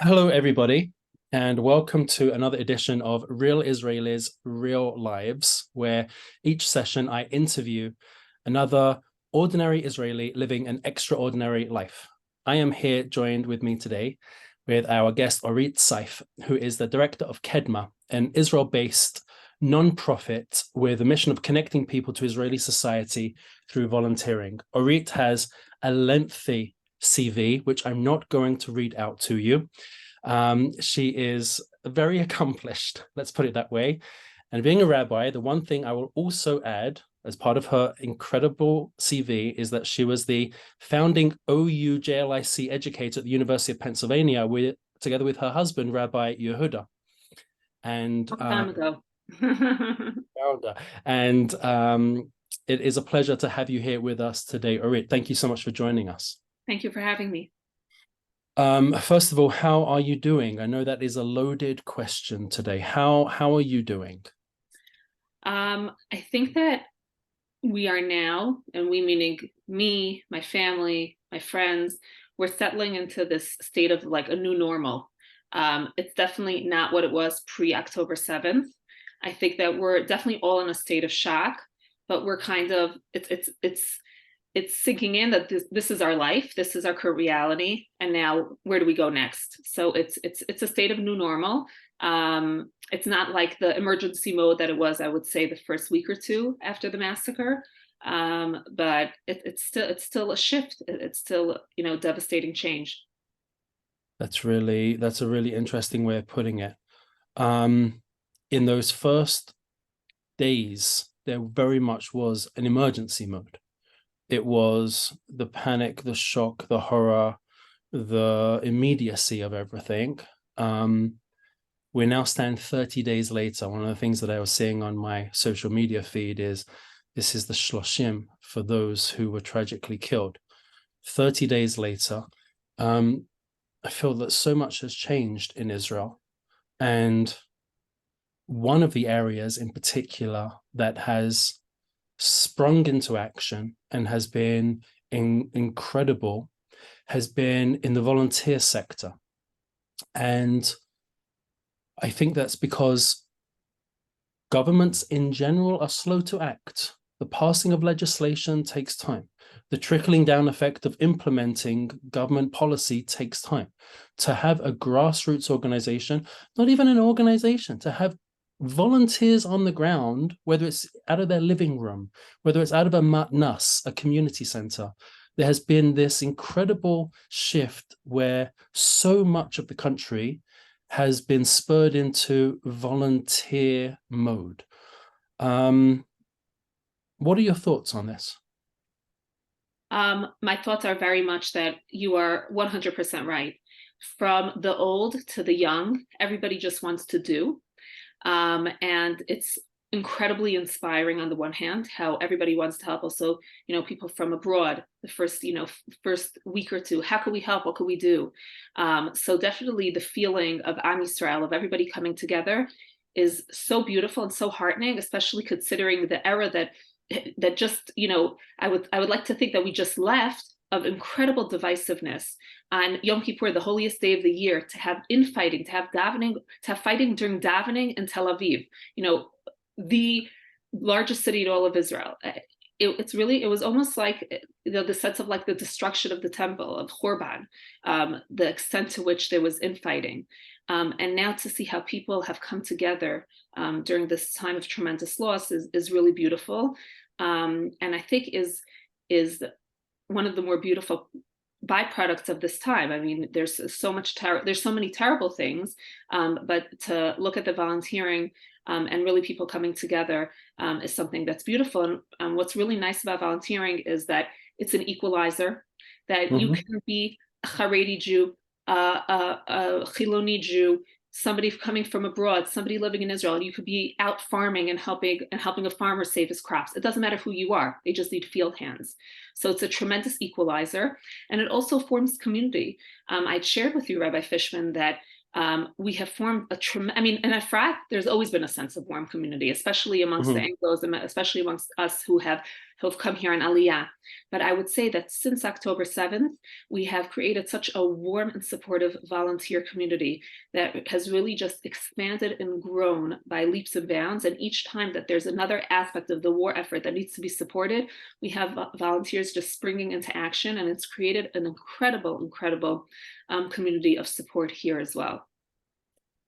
Hello, everybody, and welcome to another edition of Real Israelis, Real Lives, where each session I interview another ordinary Israeli living an extraordinary life. I am here joined with me today with our guest, Orit Saif, who is the director of Kedma, an Israel-based non-profit with a mission of connecting people to Israeli society through volunteering. Orit has a lengthy CV, which I'm not going to read out to you. She is very accomplished, let's put it that way. And being a rabbi, the one thing I will also add as part of her incredible CV is that she was the founding OU JLIC educator at the University of Pennsylvania together with her husband, Rabbi Yehuda. And Long time ago. founder. And it is a pleasure to have you here with us today, Orit. Thank you so much for joining us. Thank you for having me. First of all, how are you doing? I know that is a loaded question today. How are you doing? I think that we are now, and we meaning me, my family, my friends, we're settling into this state of like a new normal. It's definitely not what it was pre-October 7th. I think that we're definitely all in a state of shock, but we're kind of it's sinking in that this is our life, this is our current reality, and now where do we go next? So it's a state of new normal. It's not like the emergency mode that it was, I would say, the first week or two after the massacre, but it's still a shift. It's still devastating change. That's a really interesting way of putting it. In those first days, there very much was an emergency mode. It was the panic, the shock, the horror, the immediacy of everything. We now stand 30 days later. One of the things that I was seeing on my social media feed is this is the shloshim for those who were tragically killed. 30 days later, I feel that so much has changed in Israel. And one of the areas in particular that has sprung into action and has been incredible has been in the volunteer sector. And I think that's because governments in general are slow to act. The passing of legislation takes time. The trickling down effect of implementing government policy takes time. To have a grassroots organization, not even an organization, to have volunteers on the ground, whether it's out of their living room, whether it's out of a matnas, a community center, there has been this incredible shift where so much of the country has been spurred into volunteer mode. What are your thoughts on this? My thoughts are very much that you are 100% right. From the old to the young, everybody just wants to do. And it's incredibly inspiring on the one hand, how everybody wants to help. Also, people from abroad, the first week or two, how can we help? What can we do? So definitely the feeling of Am Yisrael, of everybody coming together, is so beautiful and so heartening, especially considering the era that just, I would like to think that we just left, of incredible divisiveness on Yom Kippur, the holiest day of the year, to have infighting, to have davening, to have fighting during davening in Tel Aviv, the largest city in all of Israel. It was almost like, the sense of like the destruction of the temple, of Chorban, the extent to which there was infighting. And now to see how people have come together during this time of tremendous loss is really beautiful. And I think is one of the more beautiful byproducts of this time. I mean, there's so many terrible things, but to look at the volunteering and really people coming together is something that's beautiful. And what's really nice about volunteering is that it's an equalizer, that you can be a Haredi Jew, a Chiloni Jew, somebody coming from abroad, somebody living in Israel, and you could be out farming and helping a farmer save his crops. It doesn't matter who you are; they just need field hands. So it's a tremendous equalizer, and it also forms community. I'd shared with you, Rabbi Fishman, that we have formed in Efrat, there's always been a sense of warm community, especially amongst the Anglos, and especially amongst us who have who've come here on Aliyah. But I would say that since October 7th, we have created such a warm and supportive volunteer community that has really just expanded and grown by leaps and bounds. And each time that there's another aspect of the war effort that needs to be supported, we have volunteers just springing into action, and it's created an incredible community of support here as well.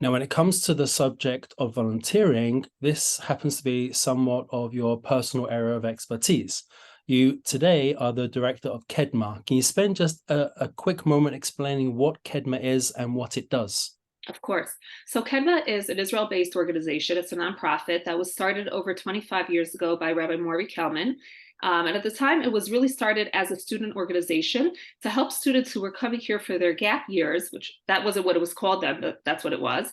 Now, when it comes to the subject of volunteering, this happens to be somewhat of your personal area of expertise. You today are the director of KEDMA. Can you spend just a quick moment explaining what KEDMA is and what it does? Of course. So KEDMA is an Israel-based organization. It's a nonprofit that was started over 25 years ago by Rabbi Maury Kelman. And at the time, it was really started as a student organization to help students who were coming here for their gap years, which that wasn't what it was called then, but that's what it was,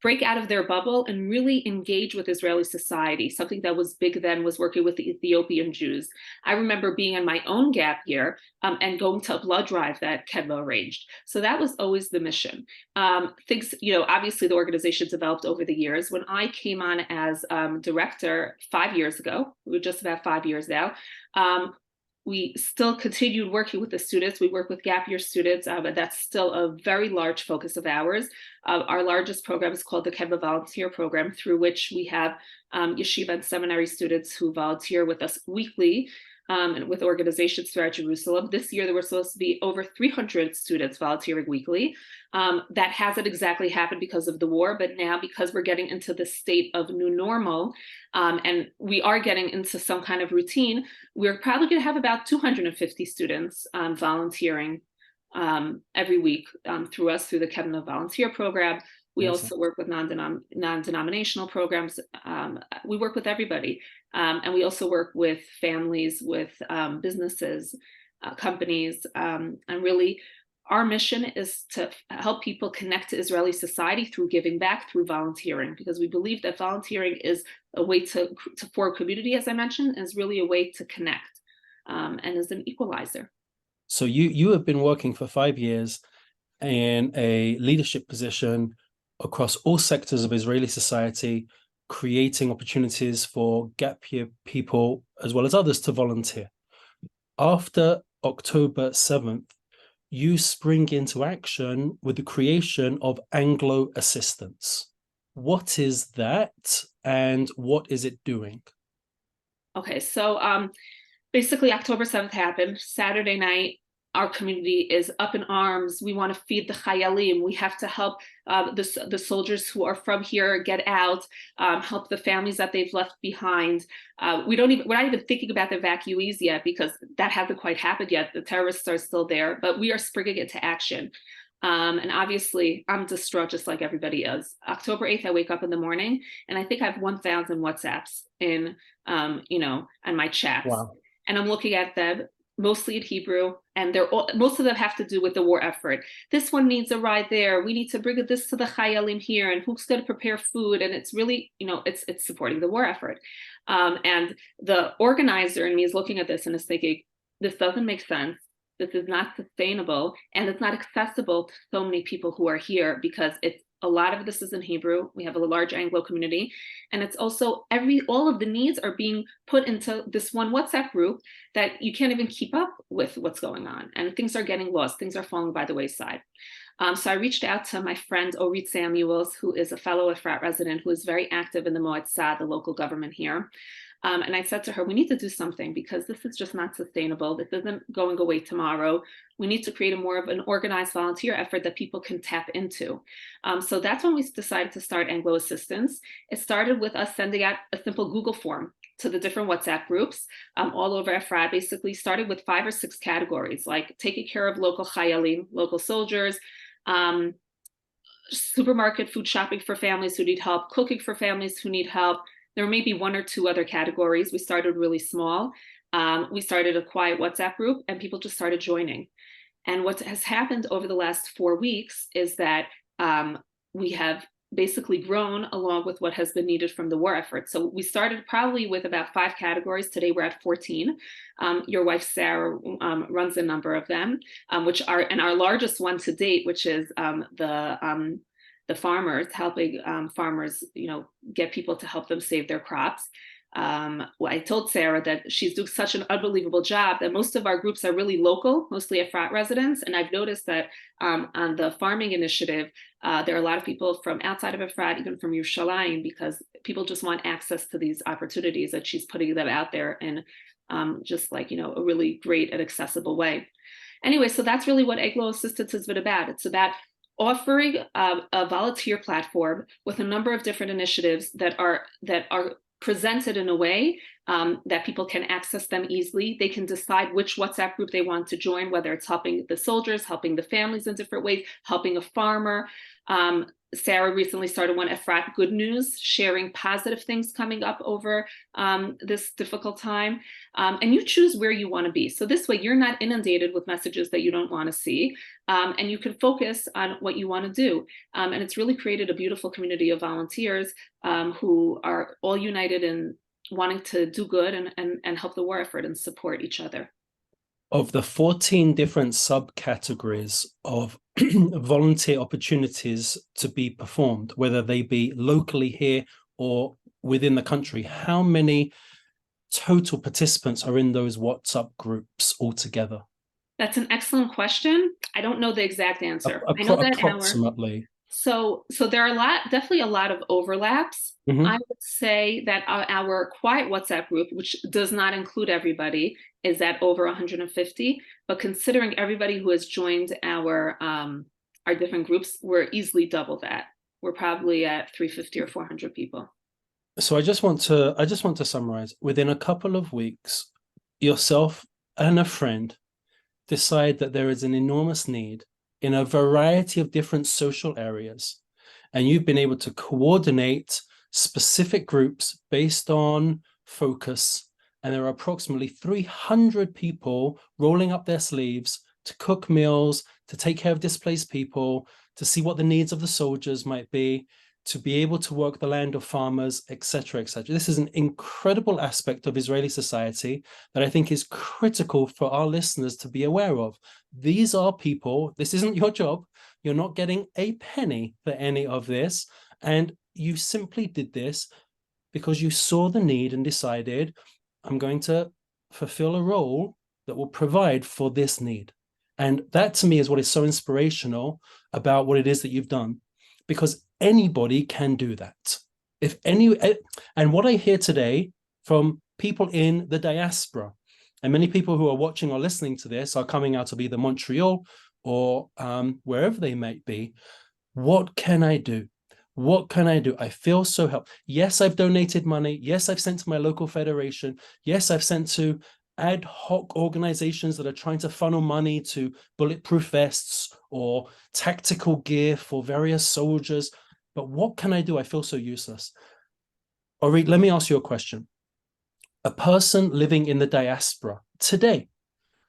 break out of their bubble and really engage with Israeli society. Something that was big then was working with the Ethiopian Jews. I remember being in my own gap year and going to a blood drive that KEDMA arranged. So that was always the mission. Things, obviously the organization developed over the years. When I came on as director 5 years ago, we were just about 5 years now, we still continued working with the students. We work with gap year students, but that's still a very large focus of ours. Our largest program is called the KEDMA Volunteer Program, through which we have yeshiva and seminary students who volunteer with us weekly and with organizations throughout Jerusalem. This year, there were supposed to be over 300 students volunteering weekly. That hasn't exactly happened because of the war, but now because we're getting into the state of new normal and we are getting into some kind of routine, we're probably going to have about 250 students volunteering every week through us, through the KEDMA Volunteer Program. We also work with non-denominational programs. We work with everybody. And we also work with families, with businesses, companies. And really, our mission is to help people connect to Israeli society through giving back, through volunteering, because we believe that volunteering is a way to form community, as I mentioned, is really a way to connect and is an equalizer. So you have been working for 5 years in a leadership position across all sectors of Israeli society, creating opportunities for gap year people as well as others to volunteer. After October 7th, you spring into action with the creation of Anglo Assistance. What is that and what is it doing? Okay, so basically October 7th happened. Saturday night, our community is up in arms. We want to feed the Chayalim. We have to help the soldiers who are from here get out, help the families that they've left behind. We're not even thinking about the evacuees yet, because that hasn't quite happened yet. The terrorists are still there, but we are springing into action. And obviously, I'm distraught just like everybody is. October 8th, I wake up in the morning, and I think I have 1,000 WhatsApps in, and my chats. Wow. And I'm looking at them, mostly in Hebrew, and most of them have to do with the war effort. This one needs a ride there. We need to bring this to the Chayalim here, and who's going to prepare food? And it's really, it's supporting the war effort. And the organizer in me is looking at this and is thinking, this doesn't make sense. This is not sustainable, and it's not accessible to so many people who are here, because a lot of this is in Hebrew. We have a large Anglo community, and it's also all of the needs are being put into this one WhatsApp group that you can't even keep up with what's going on, and things are getting lost. Things are falling by the wayside. So I reached out to my friend Orit Samuels, who is a fellow Efrat resident, who is very active in the Moetzah, the local government here. And I said to her, we need to do something, because this is just not sustainable. This isn't going away tomorrow. We need to create more of an organized volunteer effort that people can tap into. So that's when we decided to start Anglo Assistance. It started with us sending out a simple Google form to the different WhatsApp groups all over Efrat. Basically started with 5 or 6 categories, like taking care of local chayalim, local soldiers, supermarket food shopping for families who need help, cooking for families who need help. There may be 1 or 2 other categories. We started really small. We started a quiet WhatsApp group, and people just started joining. And what has happened over the last 4 weeks is that we have basically grown along with what has been needed from the war effort. So we started probably with about 5 categories. Today we're at 14. Your wife Sarah runs a number of them, and our largest one to date, which is the farmers, helping farmers, get people to help them save their crops. Well, I told Sarah that she's doing such an unbelievable job that most of our groups are really local, mostly Efrat residents. And I've noticed that on the farming initiative, there are a lot of people from outside of Efrat, even from Yerushalayim, because people just want access to these opportunities that she's putting them out there in just like, a really great and accessible way. Anyway, so that's really what Anglo Assistance has been about. It's about offering a volunteer platform with a number of different initiatives that are presented in a way that people can access them easily. They can decide which WhatsApp group they want to join, whether it's helping the soldiers, helping the families in different ways, helping a farmer. Sarah recently started one, Efrat Good News, sharing positive things coming up over this difficult time. And you choose where you want to be. So this way you're not inundated with messages that you don't want to see. And you can focus on what you want to do. And it's really created a beautiful community of volunteers who are all united in wanting to do good and help the war effort and support each other. Of the 14 different subcategories of volunteer opportunities to be performed, whether they be locally here or within the country, how many total participants are in those WhatsApp groups altogether? That's an excellent question. I don't know the exact answer. I know that approximately. So there are definitely a lot of overlaps. Mm-hmm. I would say that our quiet WhatsApp group, which does not include everybody, is at over 150. But considering everybody who has joined our different groups, we're easily double that. We're probably at 350 or 400 people. So I just want to summarize. Within a couple of weeks, yourself and a friend decide that there is an enormous need in a variety of different social areas, and you've been able to coordinate specific groups based on focus, and there are approximately 300 people rolling up their sleeves to cook meals, to take care of displaced people, to see what the needs of the soldiers might be, to be able to work the land of farmers, etc., etc. This is an incredible aspect of Israeli society that I think is critical for our listeners to be aware of. These are people, this isn't your job, you're not getting a penny for any of this, and you simply did this because you saw the need and decided, I'm going to fulfill a role that will provide for this need. And that to me is what is so inspirational about what it is that you've done, because anybody can do that. And what I hear today from people in the diaspora, and many people who are watching or listening to this are coming out of either Montreal or wherever they might be. What can I do? What can I do? I feel so helped. Yes, I've donated money. Yes, I've sent to my local federation. Yes, I've sent to ad hoc organizations that are trying to funnel money to bulletproof vests or tactical gear for various soldiers. But what can I do? I feel so useless. Orit, let me ask you a question. A person living in the diaspora today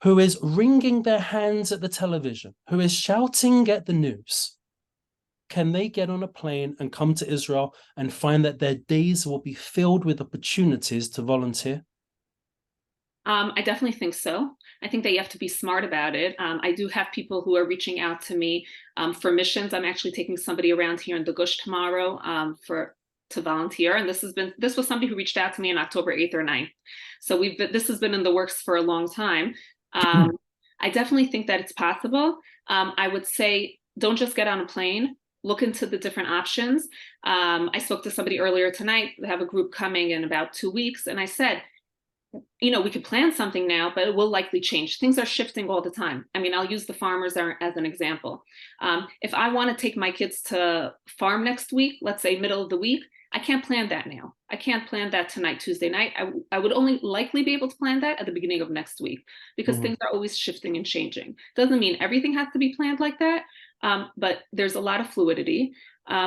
who is wringing their hands at the television, who is shouting at the news, can they get on a plane and come to Israel and find that their days will be filled with opportunities to volunteer? I definitely think so. I think that you have to be smart about it. I do have people who are reaching out to me for missions. I'm actually taking somebody around here in the Gush tomorrow to volunteer, and this was somebody who reached out to me on October 8th or 9th. So this has been in the works for a long time. I definitely think that it's possible. I would say don't just get on a plane. Look into the different options. I spoke to somebody earlier tonight. They have a group coming in about 2 weeks, and I said, we could plan something now, but it will likely change. Things are shifting all the time. I mean, I'll use the farmers as an example. If I want to take my kids to farm next week, let's say middle of the week, I can't plan that now. I can't plan that tonight, Tuesday night. I would only likely be able to plan that at the beginning of next week because things are always shifting and changing. Doesn't mean everything has to be planned like that, but there's a lot of fluidity.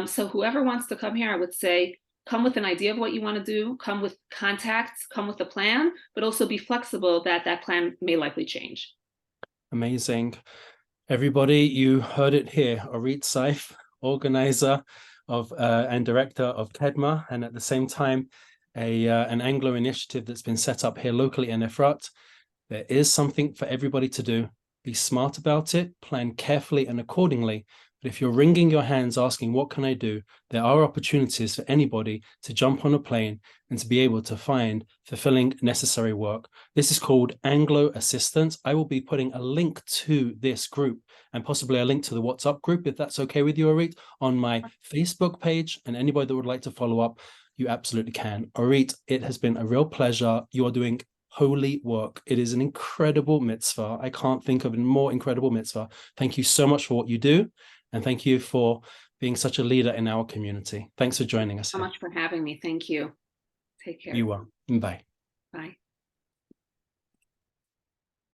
So whoever wants to come here, I would say, come with an idea of what you want to do, come with contacts, come with a plan, but also be flexible that plan may likely change. Amazing. Everybody, you heard it here. Orit Saif, organizer of and director of Kedma, and at the same time, an Anglo initiative that's been set up here locally in Efrat. There is something for everybody to do. Be smart about it, plan carefully and accordingly. But if you're wringing your hands asking, what can I do? There are opportunities for anybody to jump on a plane and to be able to find fulfilling necessary work. This is called Anglo Assistance. I will be putting a link to this group and possibly a link to the WhatsApp group, if that's okay with you, Orit, on my Facebook page. And anybody that would like to follow up, you absolutely can. Orit, it has been a real pleasure. You are doing holy work. It is an incredible mitzvah. I can't think of a more incredible mitzvah. Thank you so much for what you do. And thank you for being such a leader in our community. Thanks for joining us So here. much for having me. Thank you. Take care. You are. Bye. Bye.